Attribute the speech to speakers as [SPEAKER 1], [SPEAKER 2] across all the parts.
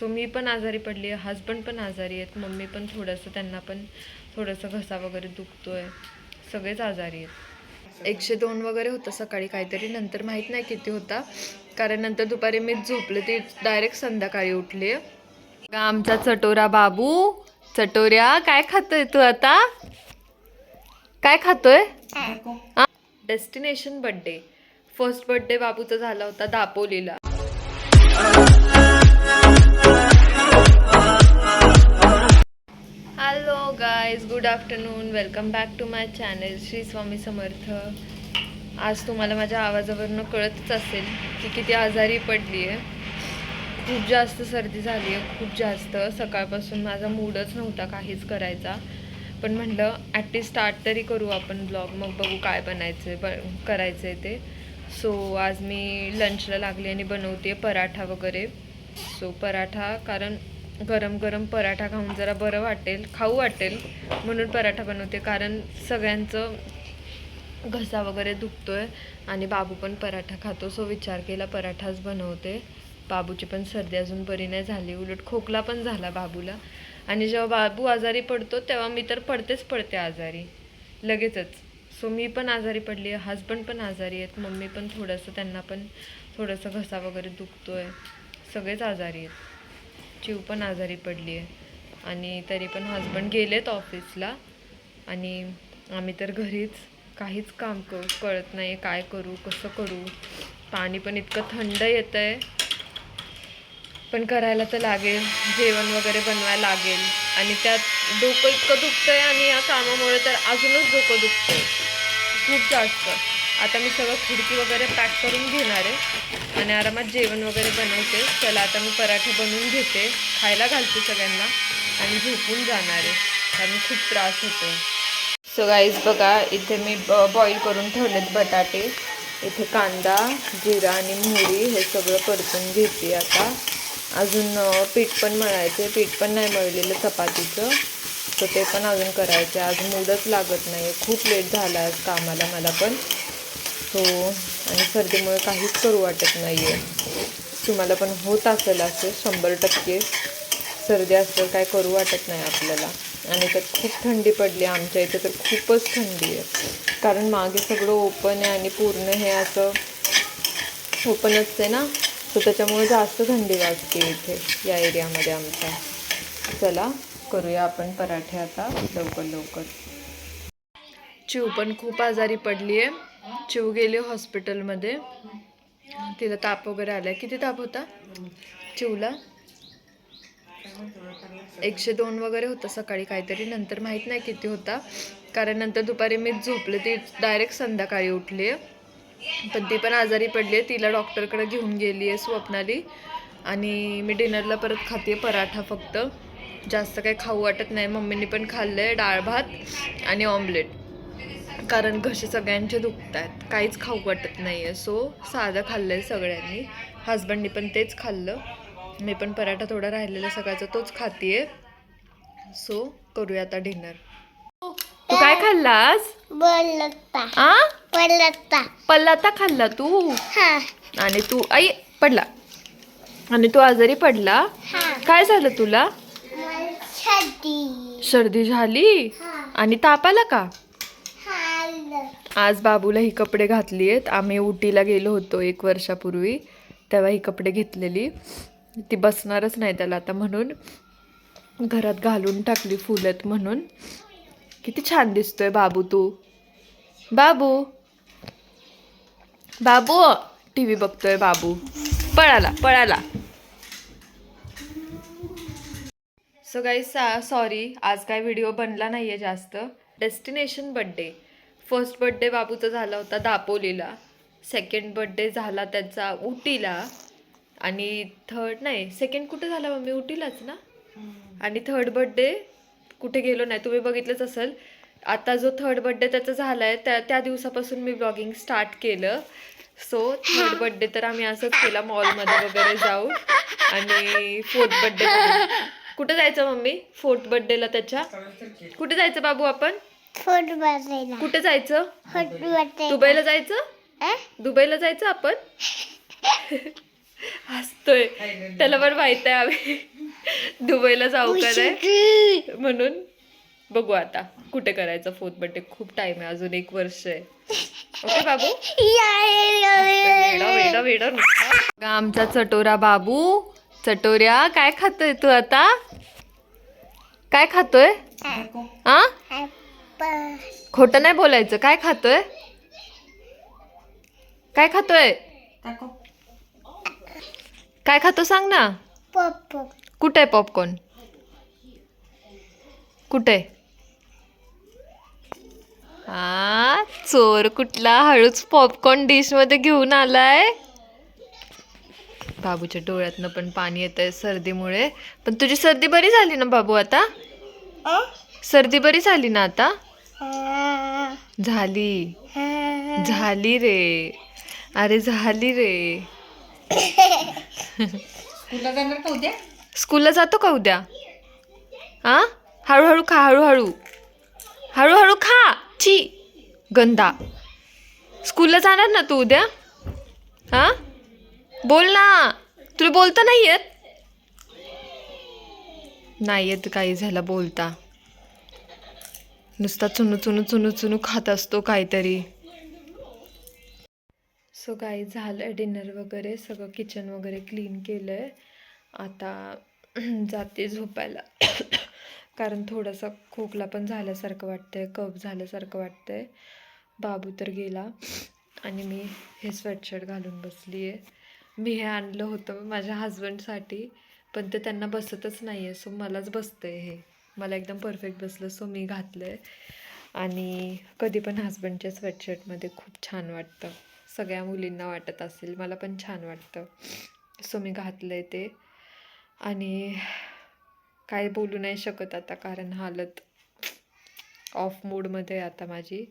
[SPEAKER 1] तो मी पण आजारी पडली आहे, हस्बंड पण आजारी आहेत, मम्मी पण त्यांना पण थोडंसं घसा वगैरे दुखतोय, सगळेच आजारी आहेत. 102 वगैरे होतं सकाळी काहीतरी, नंतर माहीत नाही किती होता, कारण नंतर दुपारी मी झोपले, ती डायरेक्ट संध्याकाळी उठली. आमचा चटोरा बाबू, चटोऱ्या काय खातोय तू आता? काय खातोय? डेस्टिनेशन बर्थडे, फर्स्ट बर्थडे बाबूचा झाला होता दापोलीला. Hello guys, good afternoon, welcome back to my channel Shri Swami Samarth. आज तुम्हाला माझ्या आवाजावरून कळतच असेल की किती आजारी पडली आहे. खूप जास्त सर्दी झाली आहे, खूप जास्त. सकाळपासून माझा मूडच नव्हता काहीच करायचा, पण म्हटलं ॲटलिस्ट स्टार्ट तरी करू आपण ब्लॉग, मग बघू काय करायचं आहे ते. सो आज मी लंचला लागली आणि बनवते पराठा वगैरे. सो पराठा, कारण गरम गरम पराठा खाऊन जरा बरं खाऊ वाटेल म्हणून पराठा बनवते, कारण सगळ्यांचं घसा वगैरे दुखतोय आणि बाबू पण पराठा खातो. सो विचार केला पराठाच बनवते. बाबूची पण सर्दी अजून बरी नाही झाली, उलट खोकला पण झाला बाबूला. आणि जेव्हा बाबू आजारी पडतो तेव्हा मी तर पडते आजारी लगेचच. सो मी पण आजारी पडली आहे, हस्बंड पण आजारी आहेत, मम्मी पण त्यांना पण थोडंसं घसा वगैरे दुखतोय, सगळेच आजारी आहेत. चिव पण आजारी पडली आहे आणि तरी पण हस्बंड गेलेत ऑफिसला आणि आम्ही तर घरीच. काहीच काम कळत नाही, काय करू कसं करू. पाणी पण इतकं थंड येतं आहे, पण करायला तर लागेल, जेवण वगैरे बनवायला लागेल. आणि त्यात डोकं इतकं दुखतं आहे आणि या कामामुळे तर अजूनच डोकं दुखतं आहे खूप जास्त. आता मी सगळं खिडकी वगैरे पॅक करून घेणार आहे आणि आरामात जेवण वगैरे बनवते. चला आता मी पराठे बनवून घेते, खायला घालते सगळ्यांना आणि झोपून जाणार आहे, कारण खूप त्रास होतो. सो गाईज बघा, इथे मी बॉईल करून ठेवलेत बटाटे. इथे कांदा, जिरा आणि मोहरी हे सगळं परतून घेते. आता अजून पीठ पण मळायचे, पीठ पण नाही मळलेलं चपातीचं, तर ते पण अजून करायचं. आज मूडच लागत नाही, खूप लेट झाला आज कामाला मला पण. सो आणि सर्दीमुळे काहीच करू वाटत नाही आहे. तुम्हाला पण होत असेल असे 100%. सर्दी असलं काय करू वाटत नाही आपल्याला. आणि त्यात खूप थंडी पडली आमच्या इथे, तर खूपच थंडी आहे, कारण मागे सगळं ओपन आहे आणि पूर्ण हे असं ओपन असते ना, तर त्याच्यामुळे जास्त थंडी वाजते इथे या एरियामध्ये आमच्या. चला करूया आपण पराठे आता लवकर. चिव पण खूप आजारी पडली आहे. चिव गेली हॉस्पिटलमध्ये, तिला ताप वगैरे आला. किती ताप होता चिवला? 102 वगैरे होतं सकाळी काहीतरी, नंतर माहीत नाही किती होता, कारण नंतर दुपारी मी झोपले, ती डायरेक्ट संध्याकाळी उठली आहे. पण ती पण आजारी पडली आहे, तिला डॉक्टरकडे घेऊन गेली आहे स्वप्नाली. आणि मी डिनरला परत खाते पराठा, फक्त जास्त काही खाऊ वाटत नाही. मम्मीने पण खाल्लं आहे डाळ भात आणि ऑमलेट, कारण घसे सगळ्यांचे दुखत आहेत, काहीच खाऊ वाटत नाही आहे. सो साधं खाल्लं आहे सगळ्यांनी, हस्बंडनी पण तेच खाल्लं. मी पण पराठा थोडा राहिलेला सकाळचा तोच खातीये. सो करूया आता डिनर. तू काय खाल्लास? पल्लाता खाल्ला तू? आणि तू आई पडला आणि तू आजारी पडला? काय झालं तुला? सर्दी झाली आणि ताप आला का? आज बाबूला ही कपडे घातली आहेत. आम्ही उटीला गेलो होतो 1 वर्षापूर्वी, तेव्हा ही कपडे घेतलेली. ती बसणारच नाही त्याला आता, म्हणून घरात घालून टाकली फुलत म्हणून. किती छान दिसतोय बाबू तू. बाबू टीव्ही बघतोय बाबू. पळाला. सो गाईज सॉरी, आज काय व्हिडिओ बनला नाहीये जास्त. डेस्टिनेशन बर्थडे, फर्स्ट बर्थडे बाबूचा झाला होता दापोलीला, सेकंड बर्थडे झाला त्याचा उटीला, आणि सेकंड कुठे झाला मम्मी? उटीलाच ना. आणि थर्ड बर्थडे कुठे गेलो नाही, तुम्ही बघितलंच असेल. आता जो थर्ड बर्थडे त्याचा झालाय त्या दिवसापासून मी ब्लॉगिंग स्टार्ट केलं. सो थर्ड बर्थडे तर आम्ही असंच केला, मॉलमध्ये वगैरे जाऊन. आणि फोर्थ बर्थडे कुठे जायचं मम्मी? फोर्थ बर्थडेला त्याच्या कुठे जायचं बाबू आपण? कुठे जायचं? दुबईला जायचं? दुबईला जायचं आपण? हसतोय. त्याला पण माहित आहे आम्ही दुबईला जाऊ का नाही, म्हणून बघू आता कुठे करायचा 4th बर्थडे. खूप टाइम आहे, अजून 1 वर्ष आहे. ओके बाबू. वेडा वेडा वेडा नुसता. आमचा चटोरा बाबू. चटोऱ्या, काय खातोय तू आता? काय खातोय? आ खोटं नाही बोलायचं. काय खातोय? काय खातोय? काय खातो सांग ना. कुठे आहे पॉपकॉर्न? कुठे? हा, चोर कुठला हळूच पॉपकॉर्न डिश मध्ये घेऊन आलाय. बाबूच्या डोळ्यातनं पण पाणी येतंय सर्दीमुळे. पण तुझी सर्दी बरी झाली ना बाबू आता? सर्दी बरी झाली ना आता? झाली. झाली रे. अरे झाली रे.
[SPEAKER 2] स्कूलला जाणार का उद्या?
[SPEAKER 1] स्कूलला जातो का उद्या? हा, हळूहळू खा. हळूहळू हळूहळू खा. ची गंदा. स्कूलला जाणार ना तू उद्या? हा, बोल ना. तुला बोलता नाही येत? नाही येत काही झालं बोलता. नुसता चुनू चुनू चुनू चुनू खात असतो काहीतरी. सो काही झालं डिनर वगैरे, सगळं किचन वगैरे क्लीन केलंय. आता जाते झोपायला. कारण थोडासा खोकला पण झाल्यासारखं वाटतंय, कफ झाल्यासारखं वाटतंय. बाबू तर गेला आणि मी हे स्वेटशर्ट घालून बसली आहे. मी हे आणलं होतं माझ्या हजबंडसाठी, पण ते त्यांना बसतच नाही आहे. सो मलाच बसतंय हे. मला एकदम परफेक्ट बसलं, सो मी घातलं आहे. आणि कधी पण हजबंडच्या स्वेटशर्टमध्ये खूप छान वाटतं. सगळ्या मुलींना वाटत असेल, मला पण छान वाटतं. सो मी घातलं आहे ते. आणि काय बोलू नाही शकत आता, कारण हालत ऑफ मूडमध्ये आता माझी.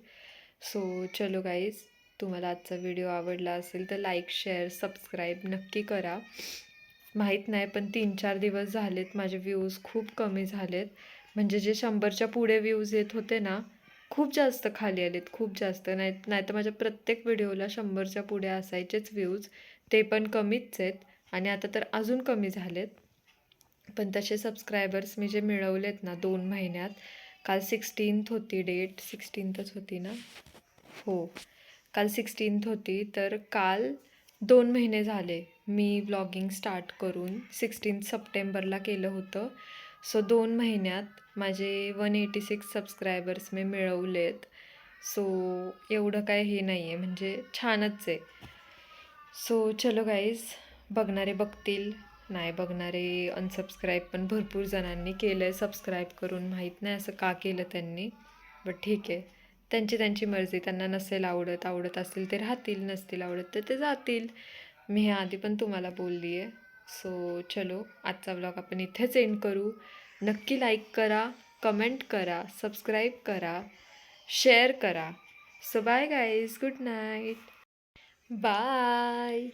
[SPEAKER 1] सो चलो गाईज, तुम्हाला आजचा व्हिडिओ आवडला असेल तर लाईक, शेअर, सबस्क्राईब नक्की करा. माहीत नाही, पण 3-4 दिवस झालेत माझे व्ह्यूज खूप कमी झालेत. म्हणजे जे 100च्या पुढे व्ह्यूज येत होते ना, खूप जास्त खाली आलेत, खूप जास्त. नाही तर माझ्या प्रत्येक व्हिडिओला 100च्या पुढे असायचेच व्ह्यूज, ते पण कमीच आहेत. आणि आता तर अजून कमी झालेत. पण तसे सबस्क्रायबर्स मी जे मिळवलेत ना 2 महिन्यात, काल 16th होती डेट, 16thच होती ना, हो काल 16th होती. तर काल 2 महिने झाले मी व्लॉगिंग स्टार्ट करून. 16 सप्टेंबरला केलं होतं. सो 2 महिन्यात माझे 186 सबस्क्रायबर्स मी मिळवलेत. सो एवढं काय हे नाही आहे, म्हणजे छानच आहे. सो चलो गाईज, बघणारे बघतील, नाही बघणारे अनसबस्क्राईब पण भरपूर जणांनी केलं आहे सबस्क्राईब करून. माहीत नाही असं का केलं त्यांनी, बट ठीक आहे, त्यांची मर्जी. त्यांना नसेल आवडत असेल ते राहतील, नसतील आवडत तर ते जातील. मी हे आधी पण तुम्हाला बोलली आहे. सो चलो, आजचा व्लॉग आपण इथेच एंड करू. नक्की लाईक करा, कमेंट करा, सबस्क्राईब करा, शेअर करा. So bye guys, good night, bye.